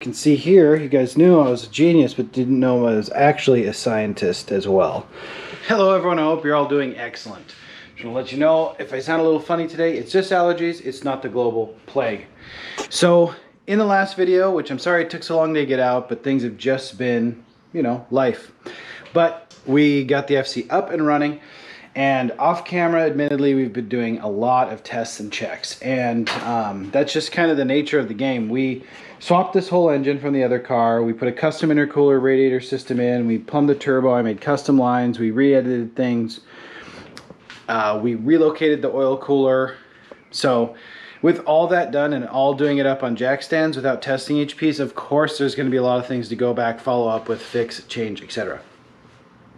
can see here, you guys knew I was a genius, but didn't know I was actually a scientist as well. Hello everyone, I hope you're all doing excellent. Just want to let you know, if I sound a little funny today, it's just allergies, it's not the global plague. So, in the last video, which I'm sorry it took so long to get out, but things have just been, you know, life. But we got the FC up and running, and off camera, admittedly, we've been doing a lot of tests and checks, and that's just kind of the nature of the game. We swapped this whole engine from the other car, we put a custom intercooler radiator system in, we plumbed the turbo, I made custom lines, we re-edited things, we relocated the oil cooler. So with all that done and all doing it up on jack stands without testing each piece, of course there's going to be a lot of things to go back, follow up with, fix, change, etc.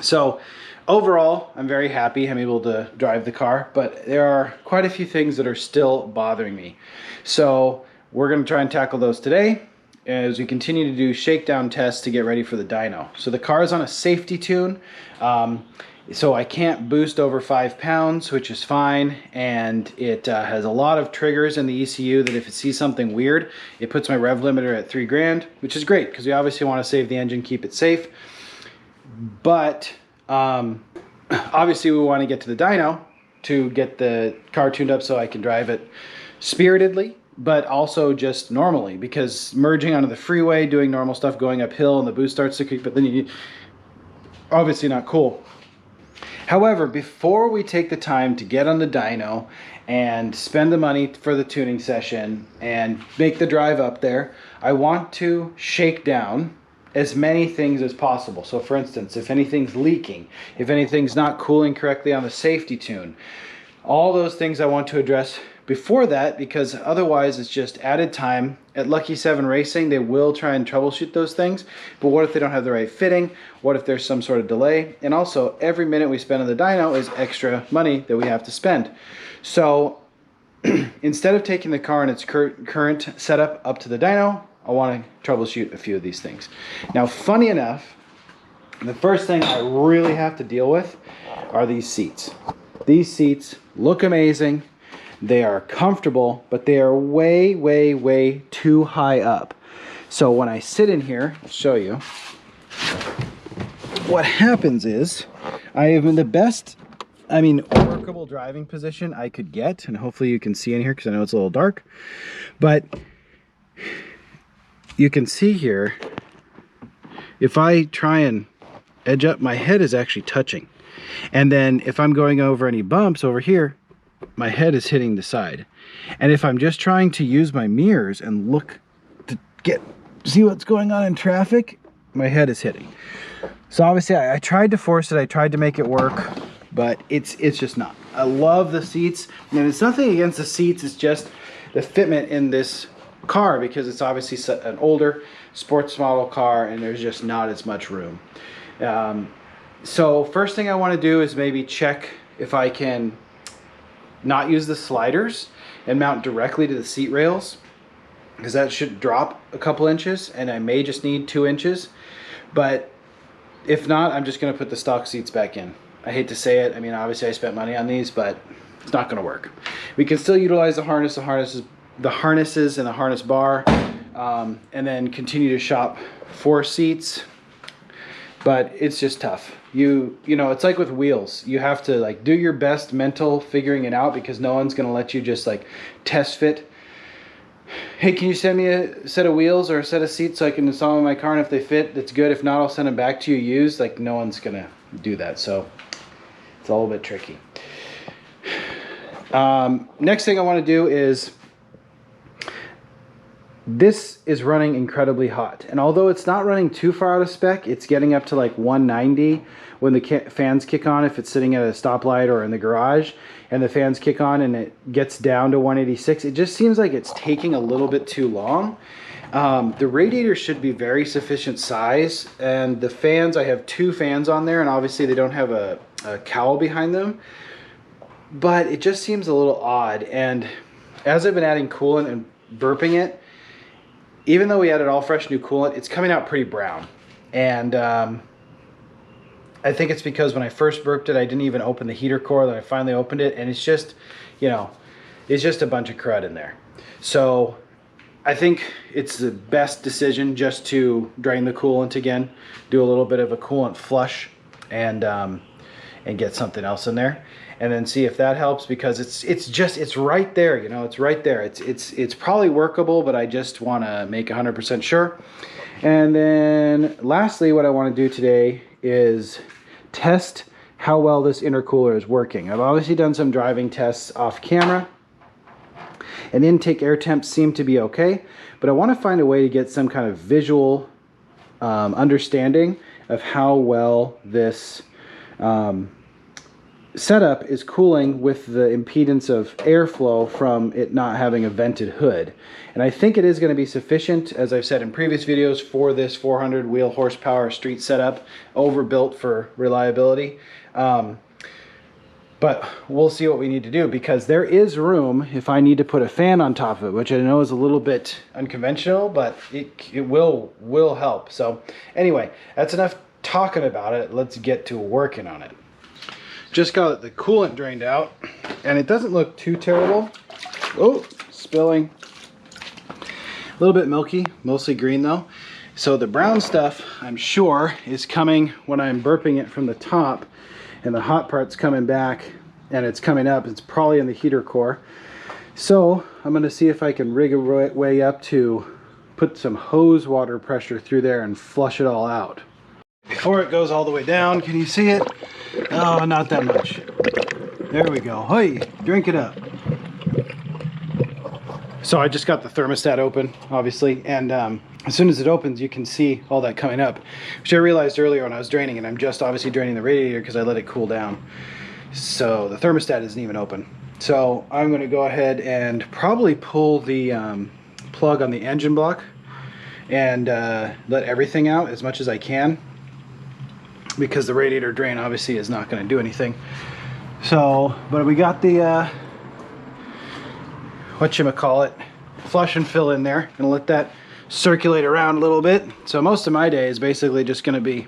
So overall, I'm very happy I'm able to drive the car, but there are quite a few things that are still bothering me. So we're going to try and tackle those today as we continue to do shakedown tests to get ready for the dyno. So the car is on a safety tune, so I can't boost over 5 pounds, which is fine, and it has a lot of triggers in the ECU that if it sees something weird, it puts my rev limiter at 3 grand, which is great because we obviously want to save the engine, keep it safe. But obviously we want to get to the dyno to get the car tuned up so I can drive it spiritedly, but also just normally, because merging onto the freeway, doing normal stuff, going uphill, and the boost starts to kick, but then you obviously not cool. However, before we take the time to get on the dyno and spend the money for the tuning session and make the drive up there, I want to shake down as many things as possible. So for instance, if anything's leaking, if anything's not cooling correctly on the safety tune, all those things I want to address before that, because otherwise it's just added time. At Lucky 7 Racing, they will try and troubleshoot those things, but what if they don't have the right fitting? What if there's some sort of delay? And also, every minute we spend on the dyno is extra money that we have to spend. So instead of taking the car in its current setup up to the dyno, I want to troubleshoot a few of these things. Now, funny enough, the first thing I really have to deal with are these seats. These seats look amazing. They are comfortable, but they are way, way, way too high up. So when I sit in here, I'll show you. What happens is I am in the best, workable driving position I could get, and hopefully you can see in here because I know it's a little dark, but you can see here, if I try and edge up, my head is actually touching. And then if I'm going over any bumps over here, my head is hitting the side. And if I'm just trying to use my mirrors and look to see what's going on in traffic, my head is hitting. So obviously I tried to force it, I tried to make it work, but it's just not. I love the seats, and it's nothing against the seats, it's just the fitment in this car, because it's obviously an older sports model car and there's just not as much room. So first thing I want to do is maybe check if I can not use the sliders and mount directly to the seat rails, because that should drop a couple inches and I may just need 2 inches. But if not, I'm just going to put the stock seats back in. I hate to say it, obviously I spent money on these, but it's not going to work. We can still utilize the harnesses and the harness bar, and then continue to shop for seats, but it's just tough. You know, it's like with wheels. You have to do your best mental figuring it out, because no one's going to let you just test fit. Hey, can you send me a set of wheels or a set of seats so I can install them in my car, and if they fit, that's good. If not, I'll send them back to you used. No one's going to do that, so it's a little bit tricky. Next thing I want to do is, this is running incredibly hot, and although it's not running too far out of spec, it's getting up to 190 when the fans kick on, if it's sitting at a stoplight or in the garage and the fans kick on and it gets down to 186. It just seems like it's taking a little bit too long. The radiator should be very sufficient size, and the fans, I have 2 fans on there, and obviously they don't have a cowl behind them, but it just seems a little odd. And as I've been adding coolant and burping it, even though we added all fresh new coolant, it's coming out pretty brown. And I think it's because when I first burped it, I didn't even open the heater core. Then I finally opened it, and it's just, it's just a bunch of crud in there. So I think it's the best decision just to drain the coolant again, do a little bit of a coolant flush, and get something else in there, and then see if that helps, because it's right there, you know, it's right there. It's probably workable, but I just want to make 100% sure. And then lastly, what I want to do today is test how well this intercooler is working. I've obviously done some driving tests off camera, and intake air temps seem to be okay, but I want to find a way to get some kind of visual understanding of how well this setup is cooling with the impedance of airflow from it not having a vented hood. And I think it is going to be sufficient, as I've said in previous videos, for this 400 wheel horsepower street setup, overbuilt for reliability. But we'll see what we need to do, because there is room if I need to put a fan on top of it, which I know is a little bit unconventional, but it will help. So anyway, that's enough talking about it. Let's get to working on it. Just got the coolant drained out, and it doesn't look too terrible. Oh, spilling. A little bit milky, mostly green though. So the brown stuff, I'm sure, is coming when I'm burping it from the top, and the hot part's coming back and it's coming up. It's probably in the heater core. So I'm going to see if I can rig a way up to put some hose water pressure through there and flush it all out. Before it goes all the way down, can you see it? Oh, not that much. There we go. Hey, drink it up. So I just got the thermostat open, obviously, and as soon as it opens, you can see all that coming up, which I realized earlier when I was draining it. I'm just obviously draining the radiator because I let it cool down. So the thermostat isn't even open. So I'm going to go ahead and probably pull the plug on the engine block and let everything out as much as I can, because the radiator drain obviously is not going to do anything. So, but we got the whatchamacallit, flush and fill in there. Gonna let that circulate around a little bit. So most of my day is basically just gonna be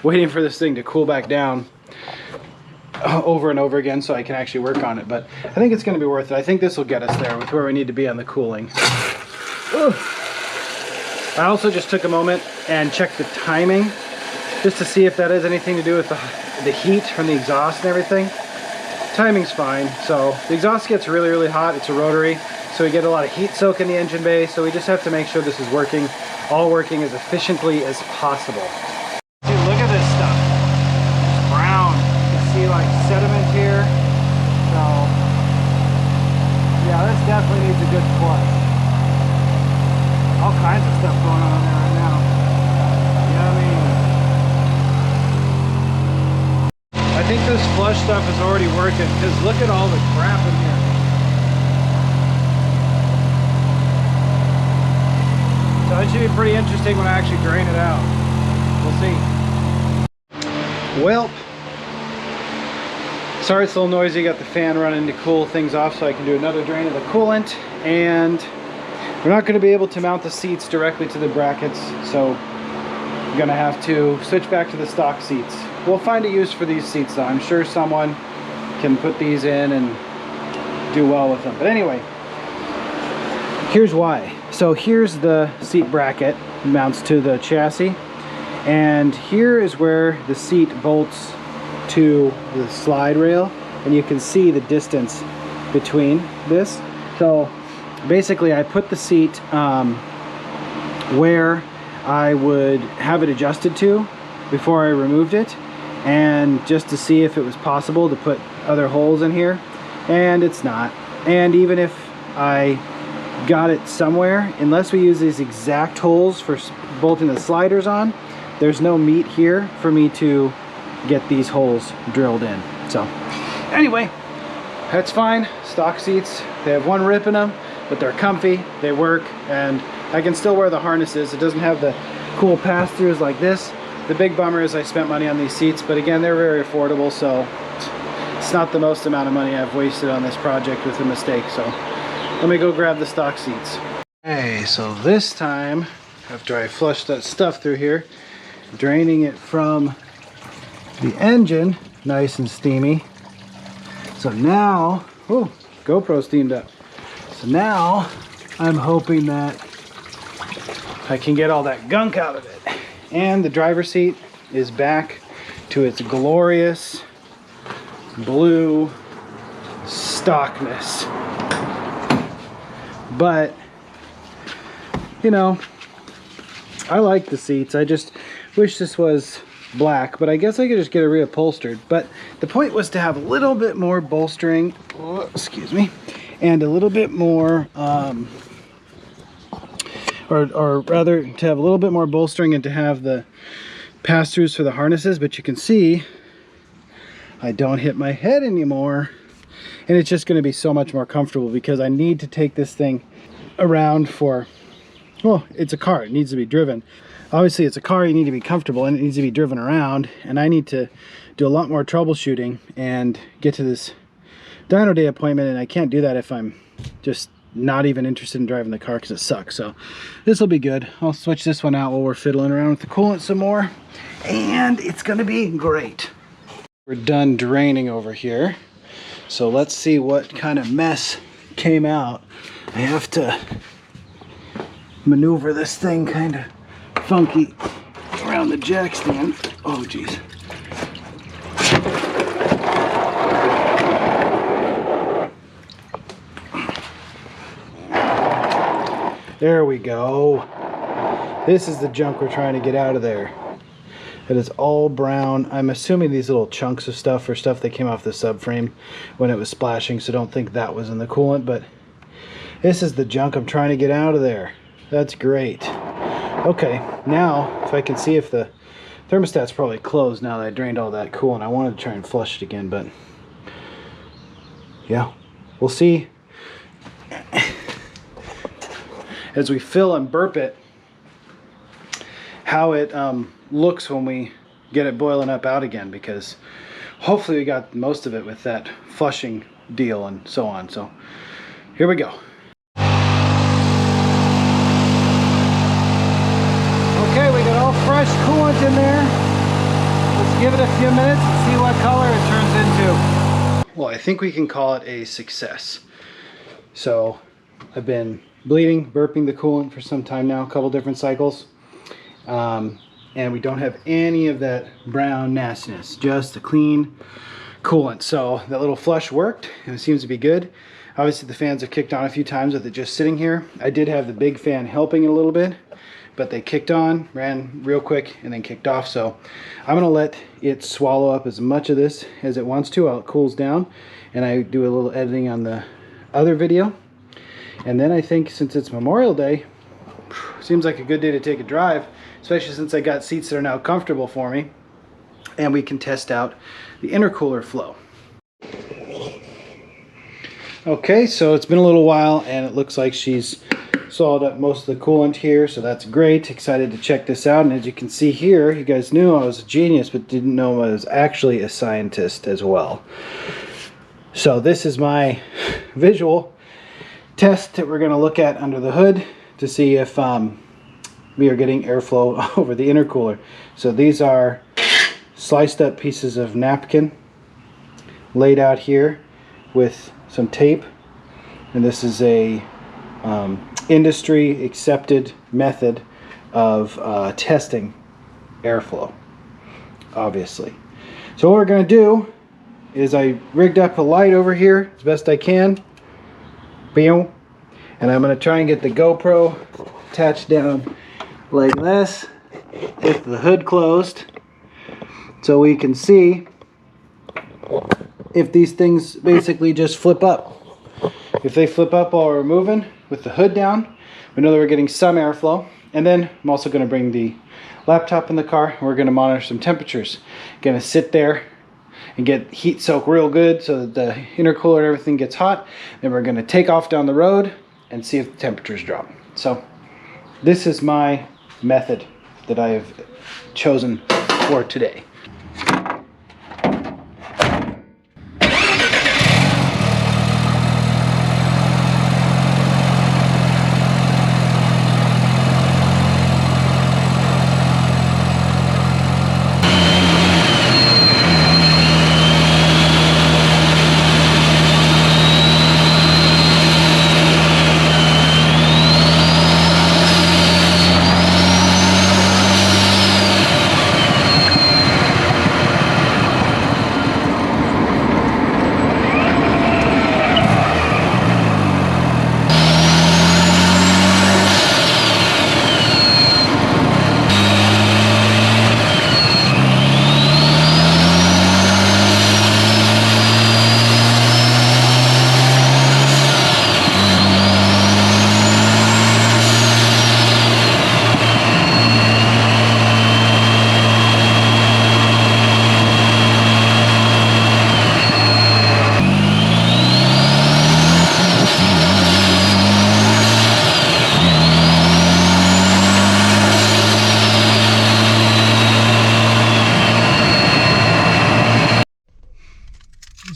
waiting for this thing to cool back down over and over again so I can actually work on it. But I think it's gonna be worth it. I think this will get us there with where we need to be on the cooling. Ooh. I also just took a moment and checked the timing, just to see if that has anything to do with the heat from the exhaust and everything. Timing's fine. So the exhaust gets really, really hot. It's a rotary, so we get a lot of heat soak in the engine bay. So we just have to make sure this is working, all working as efficiently as possible. Dude, look at this stuff. It's brown. You can see like sediment here. So yeah, this definitely needs a good flush. All kinds of stuff going on there right now. You know what I mean? I think this flush stuff is already working, because look at all the crap in here. So it should be pretty interesting when I actually drain it out. We'll see. Well, sorry it's a little noisy. Got the fan running to cool things off so I can do another drain of the coolant. And we're not going to be able to mount the seats directly to the brackets, so I'm going to have to switch back to the stock seats. We'll find a use for these seats though. I'm sure someone can put these in and do well with them. But anyway, here's why. So here's the seat bracket, mounts to the chassis, and here is where the seat bolts to the slide rail, and you can see the distance between this. So basically I put the seat where I would have it adjusted to before I removed it, and just to see if it was possible to put other holes in here, and it's not. And even if I got it somewhere, unless we use these exact holes for bolting the sliders on, there's no meat here for me to get these holes drilled in. So anyway, that's fine. Stock seats, they have one rip in them, but they're comfy, they work, and I can still wear the harnesses. It doesn't have the cool pass-throughs like this. The big bummer is I spent money on these seats, but again, they're very affordable, so it's not the most amount of money I've wasted on this project with a mistake. So let me go grab the stock seats. Okay, so this time, after I flush that stuff through here, draining it from the engine, nice and steamy. So now, oh, GoPro steamed up. So now I'm hoping that I can get all that gunk out of it. And the driver's seat is back to its glorious blue stockness. But, you know, I like the seats. I just wish this was black, but I guess I could just get it reupholstered. But the point was to have a little bit more bolstering, excuse me, and a little bit more, or rather to have a little bit more bolstering and to have the pass-throughs for the harnesses. But you can see I don't hit my head anymore, and it's just going to be so much more comfortable because I need to take this thing around for, well, it's a car, it needs to be driven. Obviously it's a car, you need to be comfortable and it needs to be driven around, and I need to do a lot more troubleshooting and get to this dyno day appointment, and I can't do that if I'm just not even interested in driving the car because it sucks. So this will be good. I'll switch this one out while we're fiddling around with the coolant some more, and it's gonna be great. We're done draining over here, so let's see what kind of mess came out. I have to maneuver this thing kind of funky around the jack stand. Oh geez. There we go. This is the junk we're trying to get out of there. It is all brown. I'm assuming these little chunks of stuff are stuff that came off the subframe when it was splashing, so don't think that was in the coolant, but this is the junk I'm trying to get out of there. That's great. Okay, now if I can see if the thermostat's probably closed now that I drained all that coolant. I wanted to try and flush it again, but yeah, we'll see as we fill and burp it how it looks when we get it boiling up out again, because hopefully we got most of it with that flushing deal and so on. So here we go. Okay, we got all fresh coolant in there. Let's give it a few minutes and see what color it turns into. Well, I think we can call it a success. So I've been bleeding, burping the coolant for some time now, a couple different cycles. And we don't have any of that brown nastiness, just the clean coolant. So that little flush worked, and it seems to be good. Obviously the fans have kicked on a few times with it just sitting here. I did have the big fan helping it a little bit, but they kicked on, ran real quick, and then kicked off. So I'm gonna let it swallow up as much of this as it wants to while it cools down, and I do a little editing on the other video. And then I think, since it's Memorial Day, seems like a good day to take a drive, especially since I got seats that are now comfortable for me, and we can test out the intercooler flow. Okay, so it's been a little while and it looks like she's swallowed up most of the coolant here, so that's great. Excited to check this out. And as you can see here, you guys knew I was a genius but didn't know I was actually a scientist as well. So this is my visual test that we're going to look at under the hood to see if we are getting airflow over the intercooler. So these are sliced up pieces of napkin laid out here with some tape, and this is a industry accepted method of testing airflow, obviously. So what we're going to do is I rigged up a light over here as best I can, and I'm going to try and get the GoPro attached down like this with the hood closed so we can see if these things basically just flip up. If they flip up while we're moving with the hood down, we know that we're getting some airflow. And then I'm also going to bring the laptop in the car and we're going to monitor some temperatures. Going to sit there and get heat soak real good so that the intercooler and everything gets hot. Then we're going to take off down the road and see if the temperatures drop. So this is my method that I have chosen for today.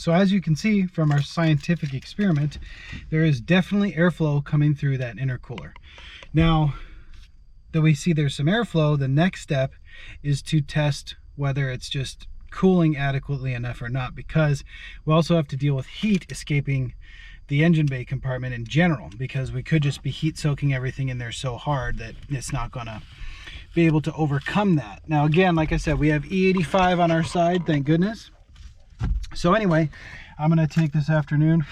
So as you can see from our scientific experiment, there is definitely airflow coming through that intercooler. Now that we see there's some airflow, the next step is to test whether it's just cooling adequately enough or not, because we also have to deal with heat escaping the engine bay compartment in general, because we could just be heat soaking everything in there so hard that it's not gonna be able to overcome that. Now again, like I said, we have E85 on our side, thank goodness. So anyway, I'm gonna take this afternoon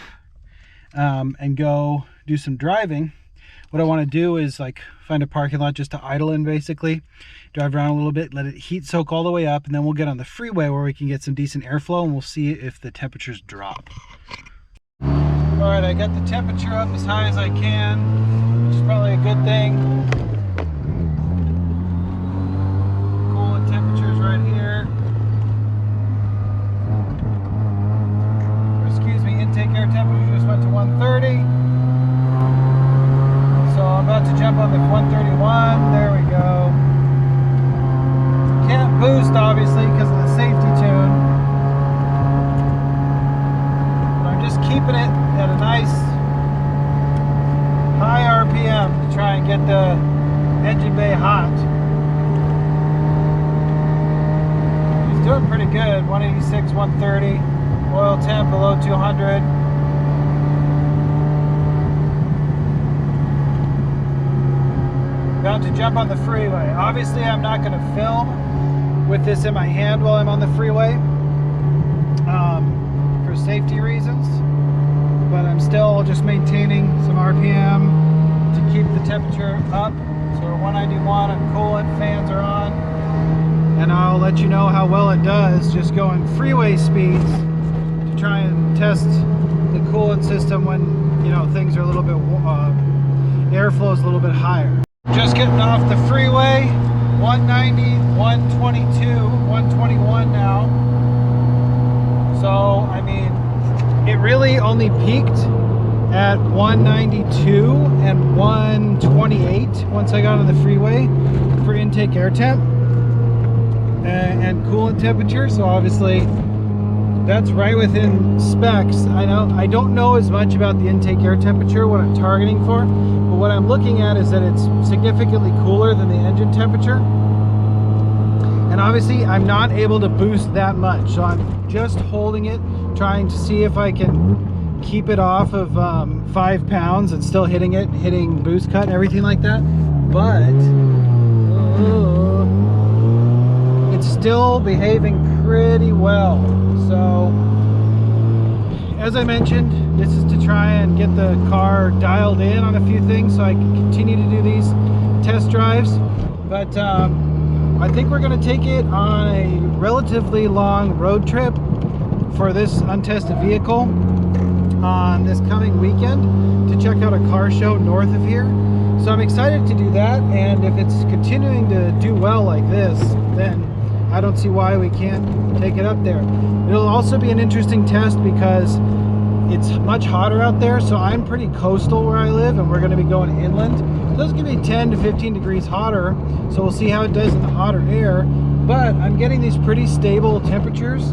and go do some driving. What I want to do is like find a parking lot just to idle in, basically drive around a little bit, let it heat soak all the way up, and then we'll get on the freeway where we can get some decent airflow, and we'll see if the temperatures drop. All right, I got the temperature up as high as I can, which is probably a good thing. Coolant temperatures right here. Excuse me, intake air temperature just went to 130. So I'm about to jump on the 131. There we go. Can't boost obviously because of the safety tune. But I'm just keeping it at a nice high RPM to try and get the engine bay hot. He's doing pretty good. 186, 130. Oil temp below 200. About to jump on the freeway. Obviously I'm not going to film with this in my hand while I'm on the freeway for safety reasons, but I'm still just maintaining some RPM to keep the temperature up. So we're 191 and coolant fans are on, and I'll let you know how well it does just going freeway speeds to try and test the coolant system when, you know, things are a little bit airflow is a little bit higher. Just getting off the freeway, 190, 122, 121 now. So, I mean, it really only peaked at 192 and 128 once I got on the freeway for intake air temp and coolant temperature. So obviously that's right within specs. I don't know as much about the intake air temperature, what I'm targeting for, but what I'm looking at is that it's significantly cooler than the engine temperature. And obviously I'm not able to boost that much, so I'm just holding it, trying to see if I can keep it off of 5 pounds and still hitting boost cut and everything like that. But it's still behaving pretty well. So as I mentioned, this is to try and get the car dialed in on a few things so I can continue to do these test drives. But I think we're going to take it on a relatively long road trip for this untested vehicle on this coming weekend to check out a car show north of here. So I'm excited to do that, and if it's continuing to do well like this, then I don't see why we can't take it up there. It'll also be an interesting test because it's much hotter out there, so I'm pretty coastal where I live, and we're going to be going inland. So it's going to be 10 to 15 degrees hotter, so we'll see how it does in the hotter air. But I'm getting these pretty stable temperatures,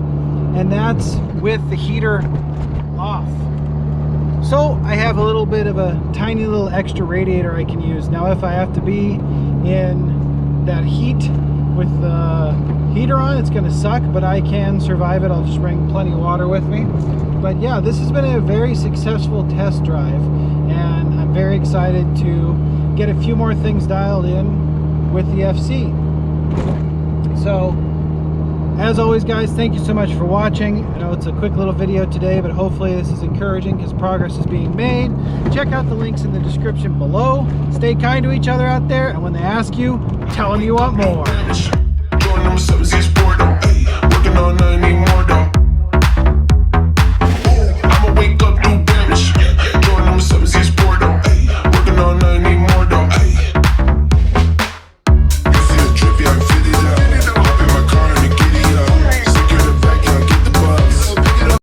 and that's with the heater off. So I have a little bit of a tiny little extra radiator I can use. Now if I have to be in that heat with the heater on, it's going to suck, but I can survive it. I'll just bring plenty of water with me. But yeah, this has been a very successful test drive, and I'm very excited to get a few more things dialed in with the FC. So as always, guys, thank you so much for watching. I know it's a quick little video today, but hopefully this is encouraging because progress is being made. Check out the links in the description below. Stay kind to each other out there, and when they ask you, tell them you want more.